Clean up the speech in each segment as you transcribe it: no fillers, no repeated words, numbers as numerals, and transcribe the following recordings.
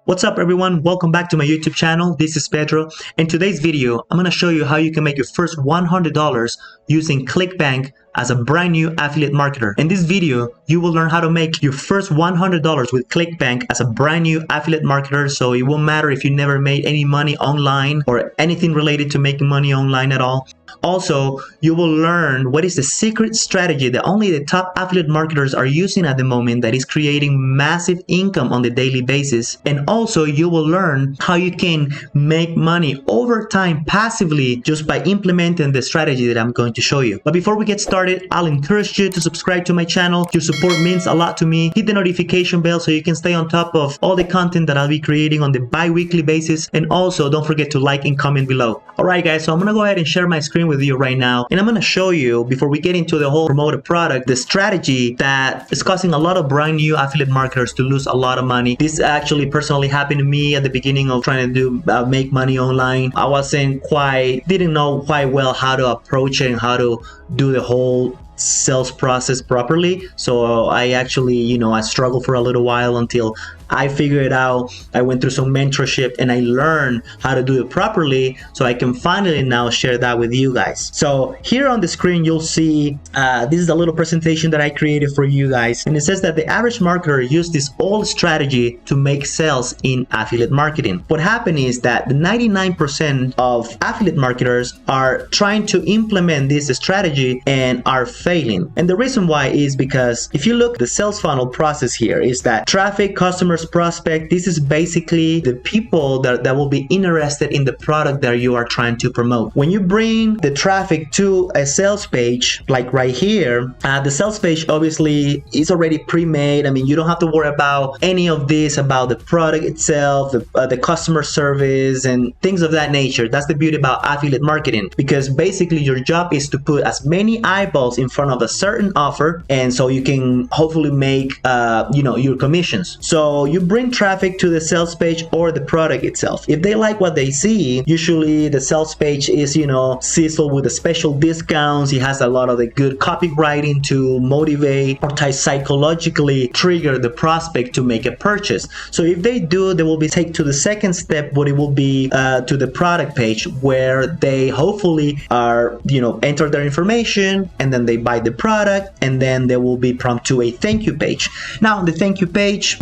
What's up everyone, welcome back to my YouTube channel. This is Pedro. In today's video, I'm going to show you how you can make your first $100 using ClickBank as a brand new affiliate marketer. In this video, you will learn how to make your first $100 with ClickBank as a brand new affiliate marketer. So it won't matter if you never made any money online or anything related to making money online at all. Also, you will learn what is the secret strategy that only the top affiliate marketers are using at the moment that is creating massive income on the daily basis. And also, you will learn how you can make money over time passively just by implementing the strategy that I'm going to show you. But before we get started, I'll encourage you to subscribe to my channel. Your support means a lot to me. Hit the notification bell so you can stay on top of all the content that I'll be creating on the bi-weekly basis. And also, don't forget to like and comment below. Alright guys, so I'm going to go ahead and share my screen with you right now, and I'm going to show you, before we get into the whole promoted product, the strategy that is causing a lot of brand new affiliate marketers to lose a lot of money. This actually personally happened to me at the beginning of trying to make money online. I didn't know quite well how to approach it and how to do the whole sales process properly. So I actually, I struggled for a little while until I figured it out. I went through some mentorship and I learned how to do it properly, so I can finally now share that with you guys. So here on the screen, you'll see this is a little presentation that I created for you guys, and it says that the average marketer used this old strategy to make sales in affiliate marketing. What happened is that the 99% of affiliate marketers are trying to implement this strategy and are failing. And the reason why is because if you look at the sales funnel process here, is that traffic, customers, prospect, this is basically the people that will be interested in the product that you are trying to promote. When you bring the traffic to a sales page, like right here, the sales page obviously is already pre-made. I mean, you don't have to worry about any of this, about the product itself, the customer service and things of that nature. That's the beauty about affiliate marketing, because basically your job is to put as many eyeballs in front of a certain offer, and so you can hopefully make your commissions. So you bring traffic to the sales page or the product itself. If they like what they see, usually the sales page is sizzled with the special discounts. It has a lot of the good copywriting to motivate or to psychologically trigger the prospect to make a purchase. So if they do, they will be taken to the second step, what it will be to the product page, where they hopefully are enter their information and then they buy the product, and then they will be prompted to a thank you page. Now the thank you page,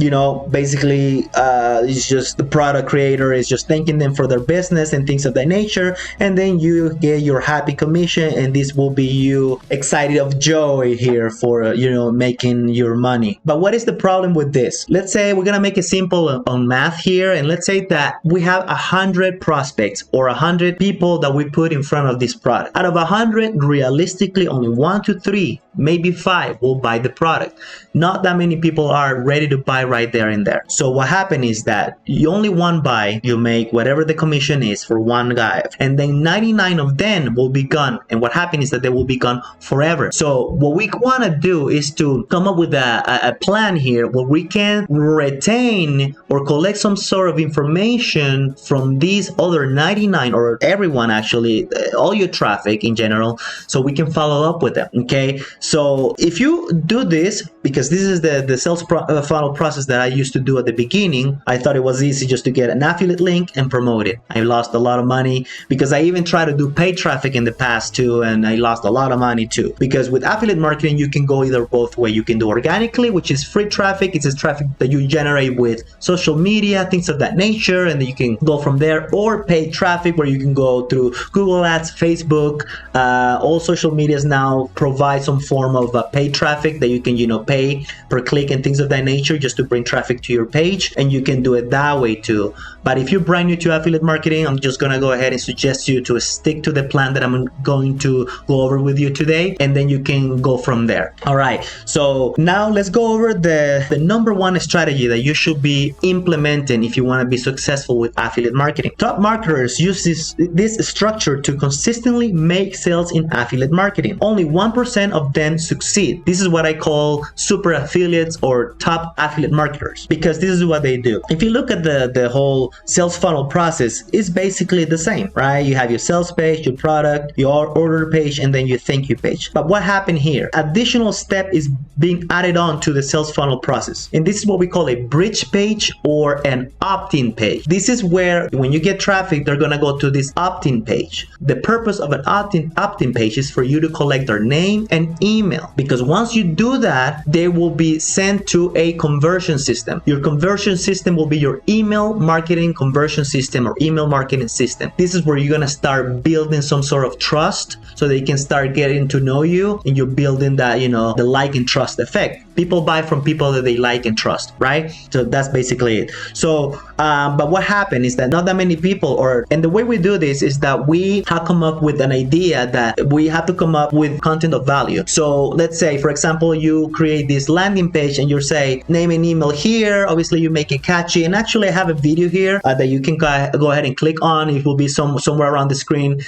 basically it's just the product creator is just thanking them for their business and things of that nature, and then you get your happy commission, and this will be you excited of joy here for making your money. But what is the problem with this? Let's say we're gonna make it simple on math here, and let's say that we have 100 prospects or 100 people that we put in front of this product. Out of 100, realistically only 1 to 3, maybe 5 will buy the product. Not that many people are ready to buy right there and there. So what happened is that you only one buy, you make whatever the commission is for one guy, and then 99 of them will be gone. And what happened is that they will be gone forever. So what we want to do is to come up with a plan here where we can retain or collect some sort of information from these other 99, or everyone actually, all your traffic in general, so we can follow up with them. Okay, so if you do this, because this is the sales funnel process that I used to do at the beginning, I thought it was easy just to get an affiliate link and promote it. I lost a lot of money because I even tried to do paid traffic in the past too, and I lost a lot of money too. Because with affiliate marketing, you can go either both way. You can do organically, which is free traffic. It's a traffic that you generate with social media, things of that nature, and then you can go from there, or paid traffic where you can go through Google Ads, Facebook, all social medias now provide some form of paid traffic that you can pay per click and things of that nature just to bring traffic to your page, and you can do it that way too. But if you're brand new to affiliate marketing, I'm just gonna go ahead and suggest you to stick to the plan that I'm going to go over with you today, and then you can go from there. All right, so now let's go over the number one strategy that you should be implementing if you want to be successful with affiliate marketing. Top marketers use this structure to consistently make sales in affiliate marketing. Only 1% of them them succeed. This is what I call super affiliates or top affiliate marketers, because this is what they do. If you look at the whole sales funnel process, it's basically the same, right? You have your sales page, your product, your order page, and then your thank you page. But what happened here? Additional step is being added on to the sales funnel process. And this is what we call a bridge page or an opt-in page. This is where when you get traffic, they're gonna go to this opt-in page. The purpose of an opt-in page is for you to collect their name and email, because once you do that, they will be sent to a conversion system. Your conversion system will be your email marketing conversion system or email marketing system. This is where you're gonna start building some sort of trust, so they can start getting to know you, and you're building that, you know, the like and trust effect. People buy from people that they like and trust, right? So that's basically it. So but what happened is that not that many people, and the way we do this is that we have come up with an idea that we have to come up with content of value. So let's say, for example, you create this landing page and you say name and email here. Obviously you make it catchy, and actually I have a video here that you can go ahead and click on. It will be somewhere around the screen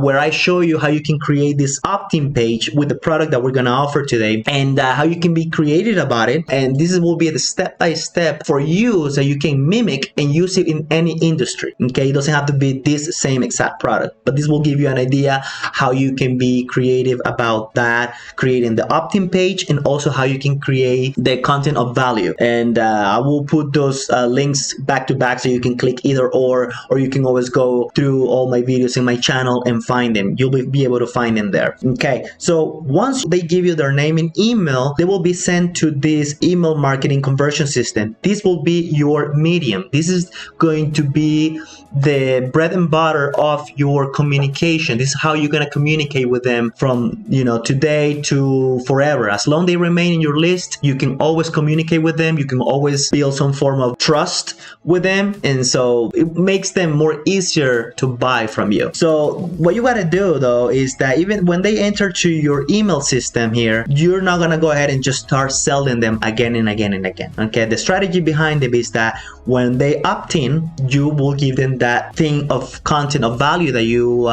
where I show you how you can create this opt-in page with the product that we're going to offer today, and how you can be creative about it. And this will be the step-by-step for you, so you can mimic and use it in any industry. Okay, it doesn't have to be this same exact product, but this will give you an idea how you can be creative about that, creating the opt-in page, and also how you can create the content of value. And I will put those links back to back, so you can click either or you can always go through all my videos in my channel and find them. You'll be able to find them there. Okay, so once they give you their name and email, they will be sent to this email marketing conversion system. This will be your medium. This is going to be the bread and butter of your communication. This is how you're going to communicate with them from, you know, today to forever. As long as they remain in your list, you can always communicate with them. You can always build some form of trust with them, and so it makes them more easier to buy from you. So what you got to do though is that even when they enter to your email system here, you're not going to go ahead and just start selling them again and again and again. Okay, the strategy behind it is that when they opt in, you will give them that thing of content of value that you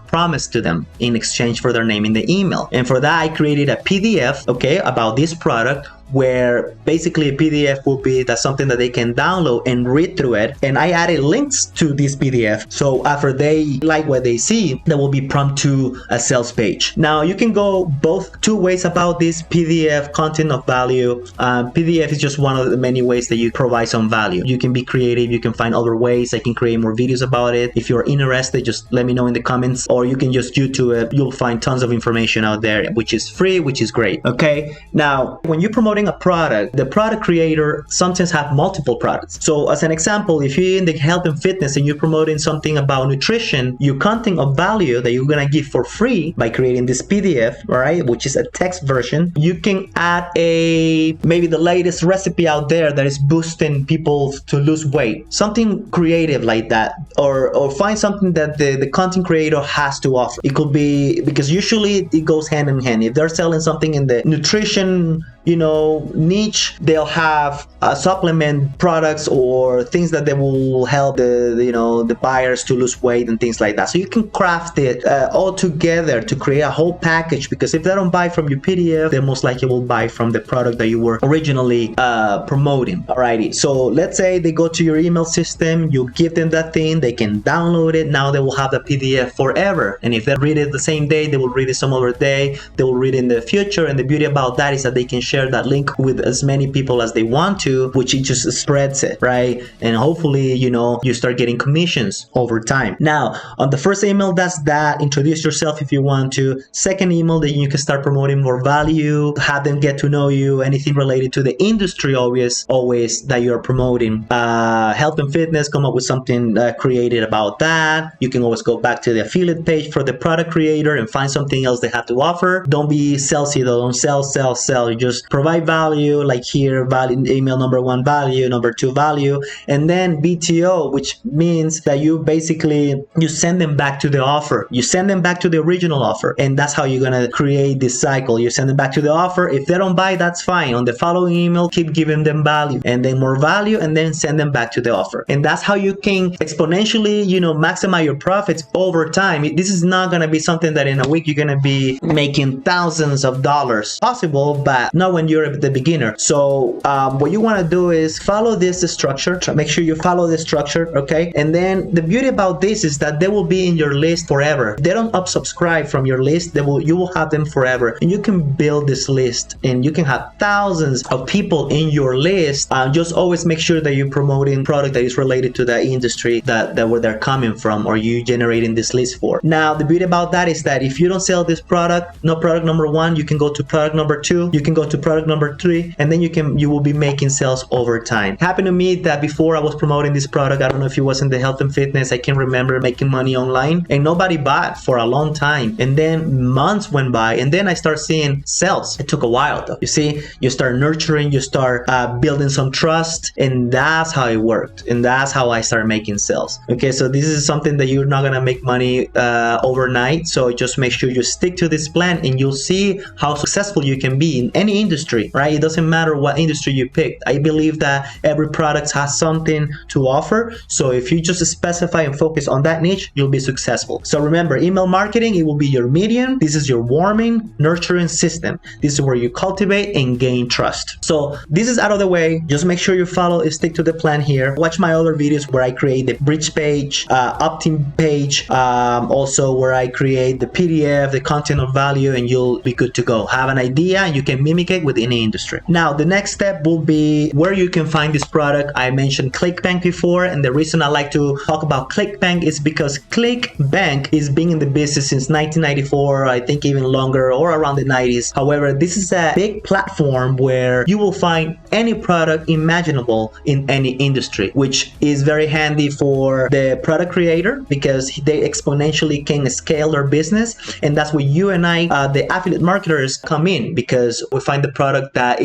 promised to them in exchange for their name in the email. And for that, I created a PDF, okay, about this product, where basically a PDF will be that's something that they can download and read through it. And I added links to this PDF, so after they like what they see, they will be prompt to a sales page. Now you can go both two ways about this PDF content of value. PDF is just one of the many ways that you provide some value. You can be creative, you can find other ways. I can create more videos about it. If you're interested, just let me know in the comments, or you can just YouTube it. You'll find tons of information out there, which is free, which is great. Okay, now when you promote a product, the product creator sometimes have multiple products. So as an example, if you're in the health and fitness and you're promoting something about nutrition, your content of value that you're gonna give for free by creating this PDF, all right, which is a text version, you can add maybe the latest recipe out there that is boosting people to lose weight, something creative like that, or find something that the content creator has to offer. It could be, because usually it goes hand in hand. If they're selling something in the nutrition, you know, niche, they'll have supplement products or things that they will help the buyers to lose weight and things like that. So you can craft it all together to create a whole package, because if they don't buy from your PDF, they most likely will buy from the product that you were originally promoting. Alrighty, so let's say they go to your email system, you give them that thing, they can download it. Now they will have the PDF forever, and if they read it the same day, they will read it some other day, they will read it in the future. And the beauty about that is that they can share that link with as many people as they want to, which it just spreads it, right? And hopefully, you know, you start getting commissions over time. Now, on the first email, that's that. Introduce yourself if you want to. Second email, then you can start promoting more value, have them get to know you, anything related to the industry, always that you're promoting. Health and fitness, come up with something created about that. You can always go back to the affiliate page for the product creator and find something else they have to offer. Don't be salesy though. Don't sell. You just provide value, like here, value, email number 1 value, number 2 value, and then BTO, which means that you basically, you send them back to the offer. You send them back to the original offer, and that's how you're gonna create this cycle. You send them back to the offer. If they don't buy, that's fine. On the following email, keep giving them value, and then more value, and then send them back to the offer. And that's how you can exponentially, maximize your profits over time. This is not gonna be something that in a week you're gonna be making thousands of dollars. Possible, but not when you're the beginner. So what you want to do is follow this structure. Make sure you follow this structure, okay? And then the beauty about this is that they will be in your list forever. They don't unsubscribe from your list. You will have them forever, and you can build this list, and you can have thousands of people in your list. Just always make sure that you're promoting product that is related to the industry that where they're coming from, or you generating this list for. Now, the beauty about that is that if you don't sell this product, no product number 1, you can go to product number 2, you can go to product number 3, and then you will be making sales over time. Happened to me that before I was promoting this product, I don't know if it was in the health and fitness, I can remember making money online, and nobody bought for a long time. And then months went by, and then I start seeing sales. It took a while though. You see, you start nurturing, you start building some trust, and that's how it worked. And that's how I started making sales. Okay, so this is something that you're not gonna make money overnight. So just make sure you stick to this plan, and you'll see how successful you can be in any industry, right? It doesn't matter what industry you pick. I believe that every product has something to offer. So if you just specify and focus on that niche, you'll be successful. So remember, email marketing, it will be your medium. This is your warming, nurturing system. This is where you cultivate and gain trust. So this is out of the way. Just make sure you follow and stick to the plan here. Watch my other videos where I create the bridge page, opt-in page, also where I create the PDF, the content of value, and you'll be good to go. Have an idea, and you can mimic it with any industry. Now, the next step will be where you can find this product. I mentioned ClickBank before, and the reason I like to talk about ClickBank is because ClickBank is being in the business since 1994, I think even longer, or around the 90s. However, this is a big platform where you will find any product imaginable in any industry, which is very handy for the product creator because they exponentially can scale their business. And that's where you and I, the affiliate marketers, come in, because we find the product that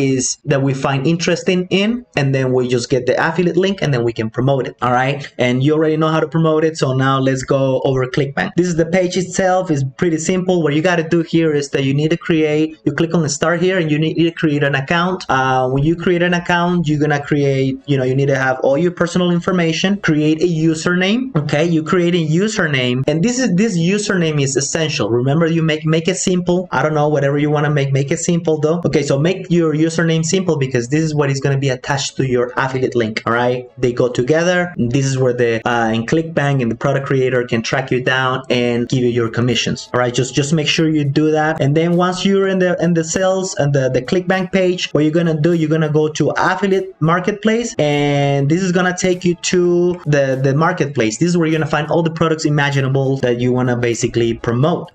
we find interesting in, and then we just get the affiliate link, and then we can promote it. All right, and you already know how to promote it, so now let's go over ClickBank. This is the page itself. It's pretty simple. What you got to do here is that you need to you click on the start here, and you need to create an account. When you create an account, you're gonna create, you need to have all your personal information, create a username. Okay, you create a username, and this username is essential. Remember, you make it simple. I don't know, whatever you want to make it simple though. Okay, so make your username simple, because this is what is going to be attached to your affiliate link. All right, they go together. This is where the in ClickBank and the product creator can track you down and give you your commissions. All right, just make sure you do that. And then once you're in the sales and the ClickBank page, what you're gonna do, you're gonna go to affiliate marketplace, and this is gonna take you to the marketplace. This is where you're gonna find all the products imaginable that you want to basically promote.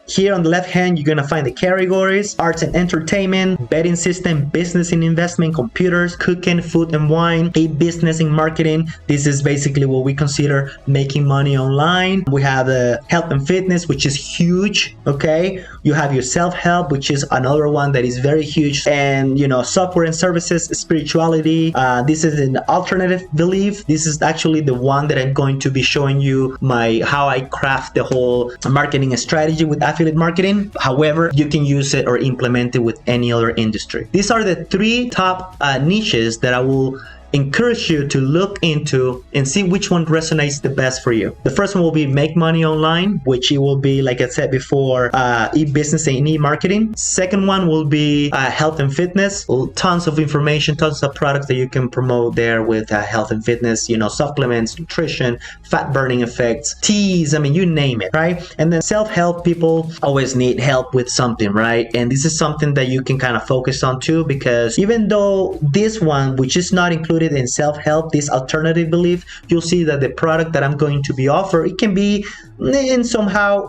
Here on the left hand, you're gonna find the categories: arts and entertainment, betting system, business and investment, computers, cooking, food and wine, business and marketing. This is basically what we consider making money online. We have the health and fitness, which is huge. Okay, you have your self-help, which is another one that is very huge, and software and services, spirituality. This is an alternative belief. This is actually the one that I'm going to be showing you how I craft the whole marketing strategy with affiliate marketing. However, you can use it or implement it with any other industry. These are the 3 top niches that I will encourage you to look into and see which one resonates the best for you. The first one will be make money online, which it will be, like I said before, e-business and e-marketing. Second one will be health and fitness. Tons of information, tons of products that you can promote there with health and fitness, supplements, nutrition, fat burning effects, teas, you name it, right? And then self-help, people always need help with something, right? And this is something that you can kind of focus on too, because even though this one, which is not included included in self-help, this alternative belief, you'll see that the product that I'm going to be offered, it can be in somehow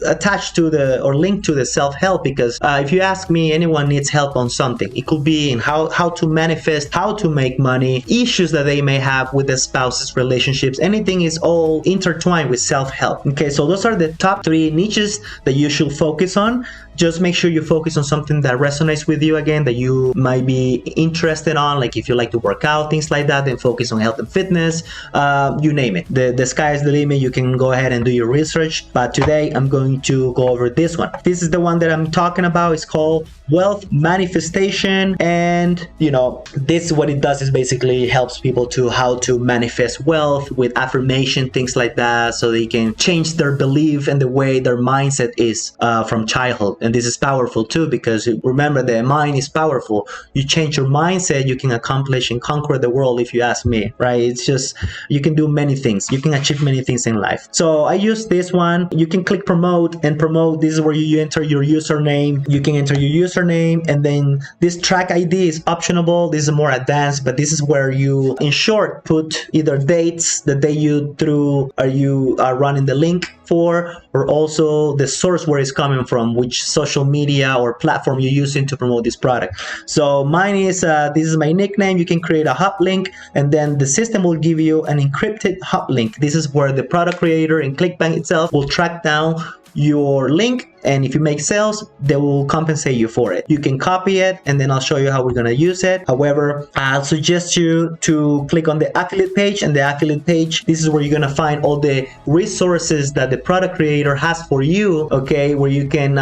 attached to the or linked to the self-help, because if you ask me, anyone needs help on something. It could be in how to manifest, how to make money, issues that they may have with their spouses, relationships. Anything is all intertwined with self-help. Okay, so those are the top 3 niches that you should focus on. Just make sure you focus on something that resonates with you, again, that you might be interested on. Like if you like to work out, things like that, then focus on health and fitness, you name it. The sky is the limit. You can go ahead and do your research, but today I'm going to go over this one. This is the one that I'm talking about. It's called wealth manifestation, and you know, this what it does is basically helps people to how to manifest wealth with affirmation, things like that, so they can change their belief and the way their mindset is from childhood. And this is powerful too, because remember, the mind is powerful. You change your mindset, you can accomplish and conquer the world, if you ask me, right? It's just, you can do many things, you can achieve many things in life. So I use this one. You can click promote, and promote, this is where you enter your username. You can enter your username, and then this track ID is optional. This is more advanced, but this is where you, in short, put either dates, the day you are running the link for, or also the source where it's coming from, which social media or platform you're using to promote this product. So mine is this is my nickname. You can create a hub link, and then the system will give you an encrypted hub link. This is where the product creator in ClickBank itself will track down your link, and if you make sales, they will compensate you for it. You can copy it, and then I'll show you how we're gonna use it. However, I'll suggest you to click on the affiliate page, and the affiliate page, this is where you're gonna find all the resources that the product creator has for you, okay, where you can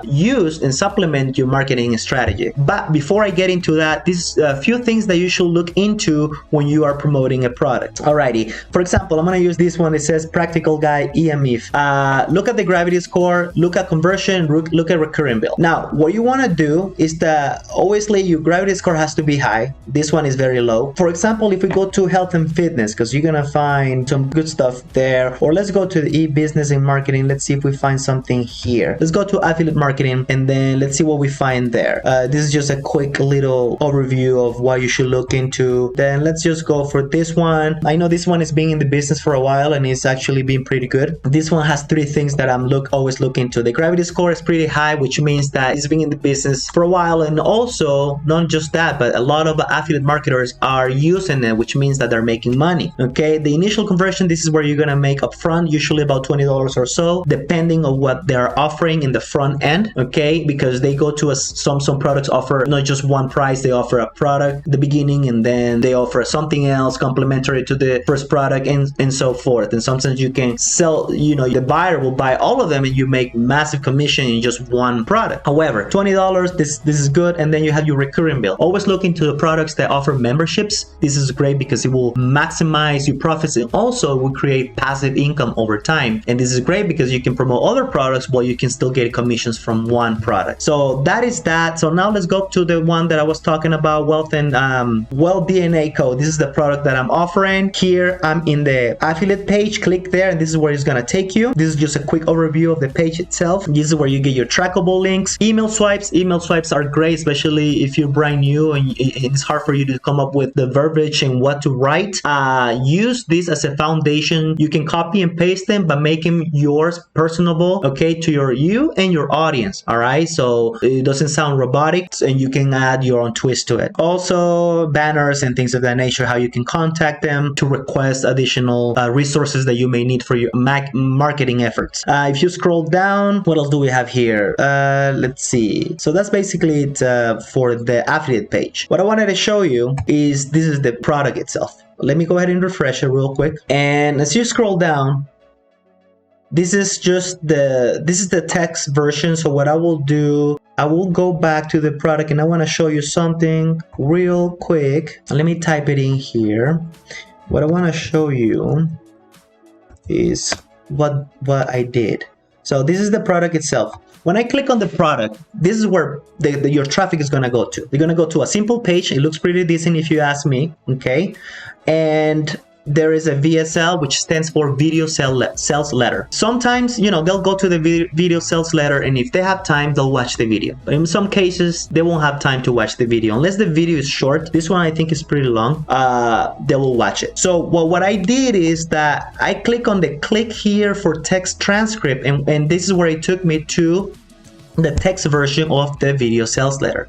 use and supplement your marketing strategy. But before I get into that, this a few things that you should look into when you are promoting a product. Alrighty, for example, I'm gonna use this one. It says Practical Guy EMF. Look at the gravity score, look at conversion, look at recurring bill. Now, what you want to do is that obviously your gravity score has to be high. This one is very low. For example, if we go to health and fitness, because you're gonna find some good stuff there, or let's go to the e-business and marketing. Let's see if we find something here. Let's go to affiliate marketing, and then let's see what we find there. This is just a quick little overview of what you should look into. Then let's just go for this one. I know this one is being in the business for a while, and it's actually been pretty good. This one has 3 things that I'm always look into. The gravity score is pretty high, which means that it's been in the business for a while, and also not just that, but a lot of affiliate marketers are using it, which means that they're making money. Okay, the initial conversion, this is where you're gonna make upfront, usually about $20 or so, depending on what they're offering in the front end. Okay, because they go to some products offer not just one price, they offer a product at the beginning, and then they offer something else complementary to the first product, and so forth. And sometimes you can sell, you know, the buyer will buy all of them, and you make massive commission in just one product. However, $20, this is good. And then you have your recurring bill. Always look into the products that offer memberships. This is great because it will maximize your profits, and also will create passive income over time. And this is great because you can promote other products while you can still get commissions from one product. So that is that. So now let's go to the one that I was talking about, wealth and wealth DNA code. This is the product that I'm offering. Here I'm in the affiliate page. Click there, and this is where it's gonna take you. This is just a quick overview of the page itself. This is where you get your trackable links. Email swipes are great, especially if you're brand new and it's hard for you to come up with the verbiage and what to write. Use this as a foundation. You can copy and paste them, but make them yours, personable, okay, to you and your audience. All right, so it doesn't sound robotic, and you can add your own twist to it. Also, banners and things of that nature, how you can contact them to request additional resources that you may need for your marketing efforts. If you scroll down, what else do we have here? Let's see. So that's basically it for the affiliate page. What I wanted to show you is this is the product itself. Let me go ahead and refresh it real quick. And as you scroll down, this is the text version. So what I will do, I will go back to the product, and I want to show you something real quick. Let me type it in here. What I want to show you is what I did. So this is the product itself. When I click on the product, this is where your traffic is going to go to. You're going to go to a simple page. It looks pretty decent if you ask me, okay? And there is a VSL, which stands for video sales letter. Sometimes, you know, they'll go to the video sales letter, and if they have time, they'll watch the video. But in some cases, they won't have time to watch the video unless the video is short. This one I think is pretty long. They will watch it. So what I did is that I click on the click here for text transcript, and this is where it took me to the text version of the video sales letter.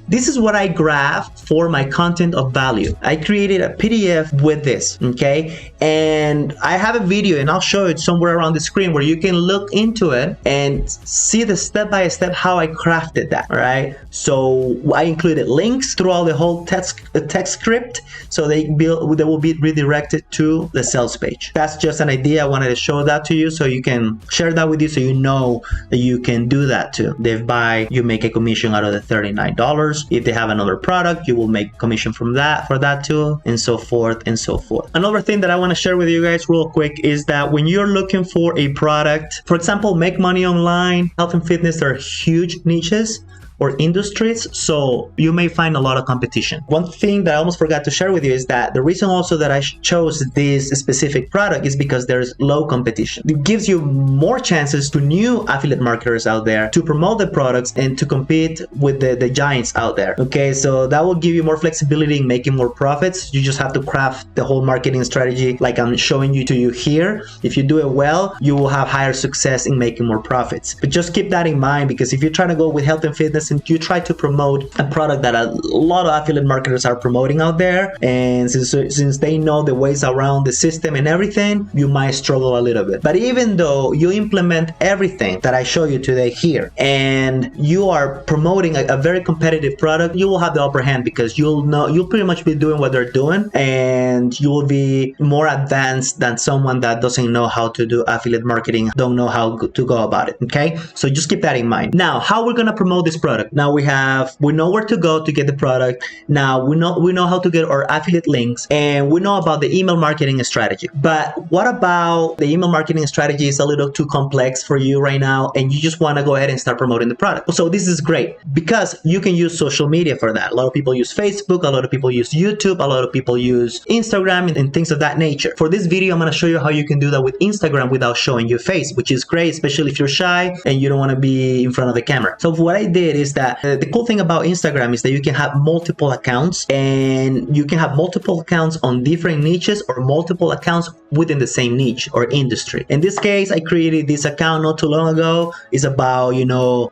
This is what I grabbed for my content of value. I created a PDF with this, okay? And I have a video, and I'll show it somewhere around the screen where you can look into it and see the step-by-step how I crafted that, all right? So I included links throughout the whole text script, so they will be redirected to the sales page. That's just an idea. I wanted to show that to you so you can share that with you, so you know that you can do that too. They buy, you make a commission out of the $39. If they have another product, you will make commission from that for that too, and so forth and so forth. Another thing that I want to share with you guys real quick is that when you're looking for a product, for example, make money online, health and fitness are huge niches or industries, so you may find a lot of competition. One thing that I almost forgot to share with you is that the reason also that I chose this specific product is because there's low competition. It gives you more chances to new affiliate marketers out there to promote the products and to compete with the giants out there. Okay, so that will give you more flexibility in making more profits. You just have to craft the whole marketing strategy like I'm showing you to you here. If you do it well, you will have higher success in making more profits. But just keep that in mind, because if you're trying to go with health and fitness and you try to promote a product that a lot of affiliate marketers are promoting out there, and since they know the ways around the system and everything, you might struggle a little bit. But even though you implement everything that I show you today here, and you are promoting a very competitive product, you will have the upper hand, because you'll pretty much be doing what they're doing, and you will be more advanced than someone that doesn't know how to do affiliate marketing, don't know how to go about it. Okay, so just keep that in mind. Now, how we're gonna promote this product? Now we know where to go to get the product. Now we know how to get our affiliate links, and we know about the email marketing strategy. But what about the email marketing strategy is a little too complex for you right now, and you just want to go ahead and start promoting the product? So this is great, because you can use social media for that. A lot of people use Facebook, a lot of people use YouTube, a lot of people use Instagram and things of that nature. For this video, I'm going to show you how you can do that with Instagram without showing your face, which is great, especially if you're shy and you don't want to be in front of the camera. So what I did is that the cool thing about Instagram is that you can have multiple accounts, and you can have multiple accounts on different niches or multiple accounts within the same niche or industry. In this case, I created this account not too long ago. It's about, you know,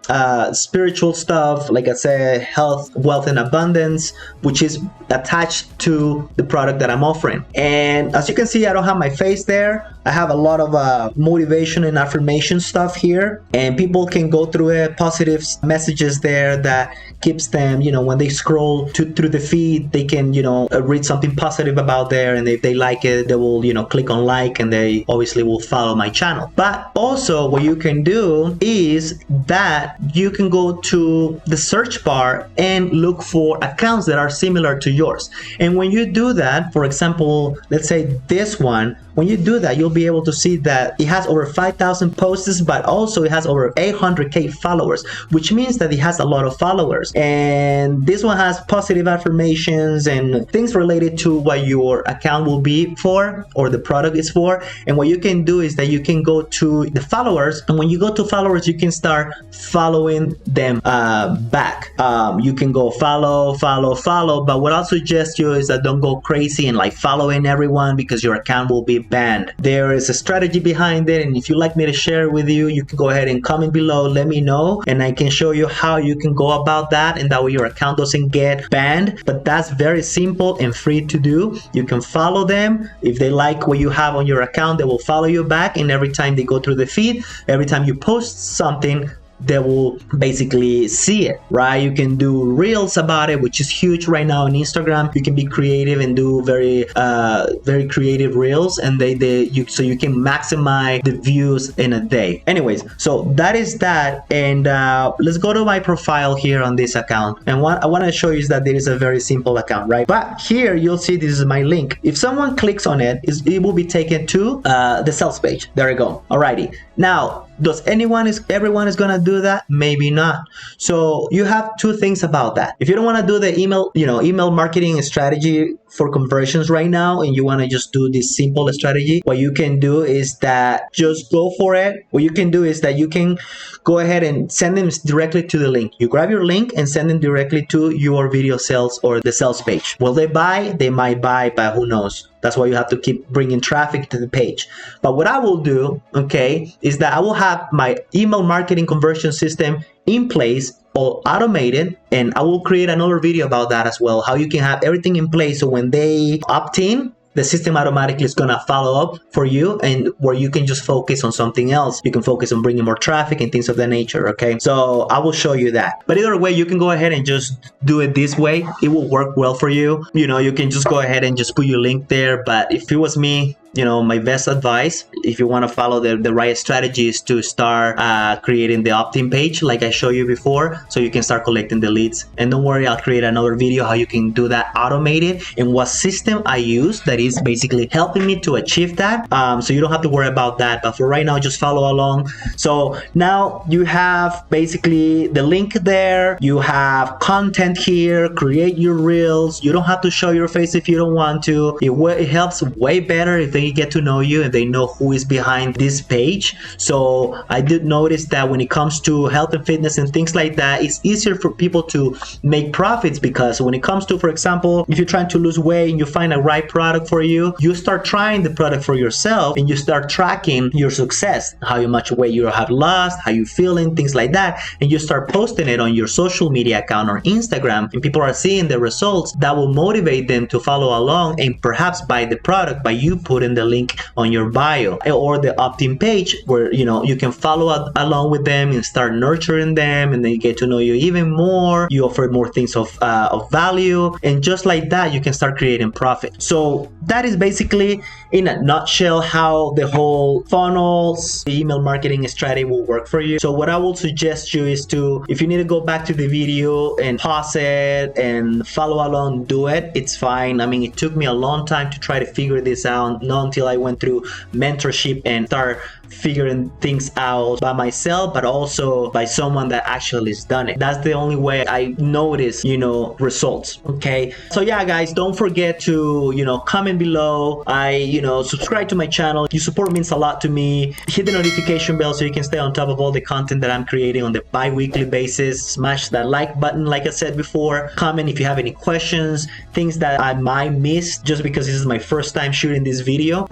spiritual stuff, like I said, health, wealth, and abundance, which is attached to the product that I'm offering. And as you can see, I don't have my face there. I have a lot of motivation and affirmation stuff here, and people can go through it, positive messages there that keeps them, you know, when they scroll through the feed, they can, you know, read something positive about there, and if they like it, they will, you know, click on like, and they obviously will follow my channel. But also what you can do is that you can go to the search bar and look for accounts that are similar to yours. And when you do that, for example, let's say this one, when you do that, you'll be able to see that it has over 5,000 posts, but also it has over 800K followers, which means that it has a lot of followers. And this one has positive affirmations and things related to what your account will be for, or the product is for. And what you can do is that you can go to the followers, and when you go to followers, you can start following them back. You can go follow, but what I'll suggest you is that don't go crazy and like following everyone, because your account will be banned. There is a strategy behind it, and if you'd like me to share it with you, you can go ahead and comment below, let me know, and I can show you how you can go about that, and that way your account doesn't get banned. But that's very simple and free to do. You can follow them. If they like what you have on your account, they will follow you back, and every time they go through the feed, every time you post something, they will basically see it, right? You can do reels about it, which is huge right now on Instagram. You can be creative and do very creative reels, and so you can maximize the views in a day. Anyways, so that is that, and let's go to my profile here on this account. And what I want to show you is that there is a very simple account, right? But here you'll see this is my link. If someone clicks on it, it will be taken to the sales page. There you go. Alrighty. Now, does everyone is gonna do that? Maybe not. So you have two things about that. If you don't want to do the email marketing strategy for conversions right now and you want to just do this simple strategy, what you can do is that just go for it. What you can do is that you can go ahead and send them directly to the link. You grab your link and send them directly to your video sales or the sales page. Will they buy? They might buy, but who knows? That's why you have to keep bringing traffic to the page. But what I will do, okay, is that I will have my email marketing conversion system in place, all automated, and I will create another video about that as well, how you can have everything in place so when they opt in, the system automatically is gonna follow up for you, and where you can just focus on something else. You can focus on bringing more traffic and things of that nature, okay? So I will show you that. But either way, you can go ahead and just do it this way. It will work well for you. You know, you can just go ahead and just put your link there. But if it was me, you know, my best advice, if you want to follow the right strategies, to start creating the opt-in page like I showed you before, so you can start collecting the leads. And don't worry, I'll create another video how you can do that automated and what system I use that is basically helping me to achieve that. So you don't have to worry about that. But for right now, just follow along. So now you have basically the link there. You have content here. Create your reels. You don't have to show your face if you don't want to. It helps way better if they get to know you and they know who is behind this page. So I did notice that when it comes to health and fitness and things like that, it's easier for people to make profits, because when it comes to, for example, if you're trying to lose weight and you find a right product for you, you start trying the product for yourself and you start tracking your success, how much weight you have lost, how you feeling, things like that, and you start posting it on your social media account or Instagram, and people are seeing the results. That will motivate them to follow along and perhaps buy the product by you putting the link on your bio or the opt-in page, where you know you can follow along with them and start nurturing them, and they get to know you even more. You offer more things of value, and just like that you can start creating profit. So that is basically in a nutshell how the whole funnels email marketing strategy will work for you. So what I will suggest you is to, if you need to go back to the video and pause it and follow along, do it. It's fine. I mean, it took me a long time to try to figure this out, not until I went through mentorship and start figuring things out by myself, but also by someone that actually has done it. That's the only way I notice, you know, results. Okay, so yeah guys, don't forget to, you know, comment below. Subscribe to my channel. Your support means a lot to me. Hit the notification bell so you can stay on top of all the content that I'm creating on the bi-weekly basis. Smash that like button like I said before. Comment if you have any questions, things that I might miss, just because this is my first time shooting this video.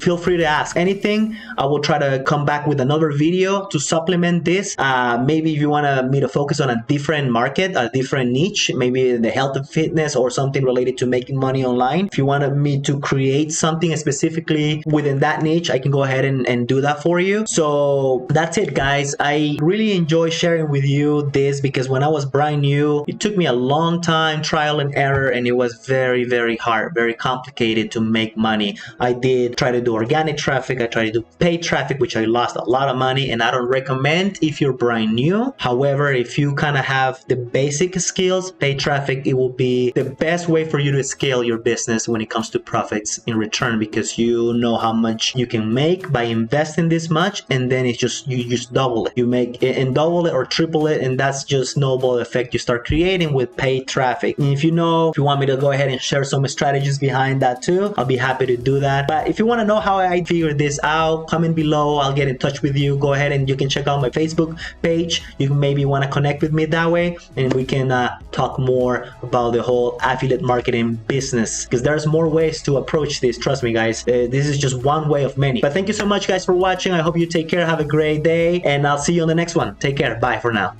Feel free to ask anything. I will try to come back with another video to supplement this. Maybe if you want me to focus on a different market, a different niche, maybe the health and fitness or something related to making money online. If you wanted me to create something specifically within that niche, I can go ahead and do that for you. So that's it guys. I really enjoy sharing with you this, because when I was brand new, it took me a long time, trial and error, and it was very, very hard, very complicated to make money. I did try to do organic traffic, I tried to do paid traffic, which I lost a lot of money, and I don't recommend if you're brand new. However, if you kind of have the basic skills, paid traffic, it will be the best way for you to scale your business when it comes to profits in return, because you know how much you can make by investing this much, and then it's just, you just double it. You make it and double it or triple it, and that's just snowball effect you start creating with paid traffic. And if you want me to go ahead and share some strategies behind that too, I'll be happy to do that. But if you want to know how I figured this out, comment below. I'll get in touch with you. Go ahead and you can check out my Facebook page. You maybe want to connect with me that way, and we can talk more about the whole affiliate marketing business, because there's more ways to approach this. Trust me guys, this is just one way of many. But thank you so much guys for watching. I hope you take care, have a great day, and I'll see you on the next one. Take care. Bye for now.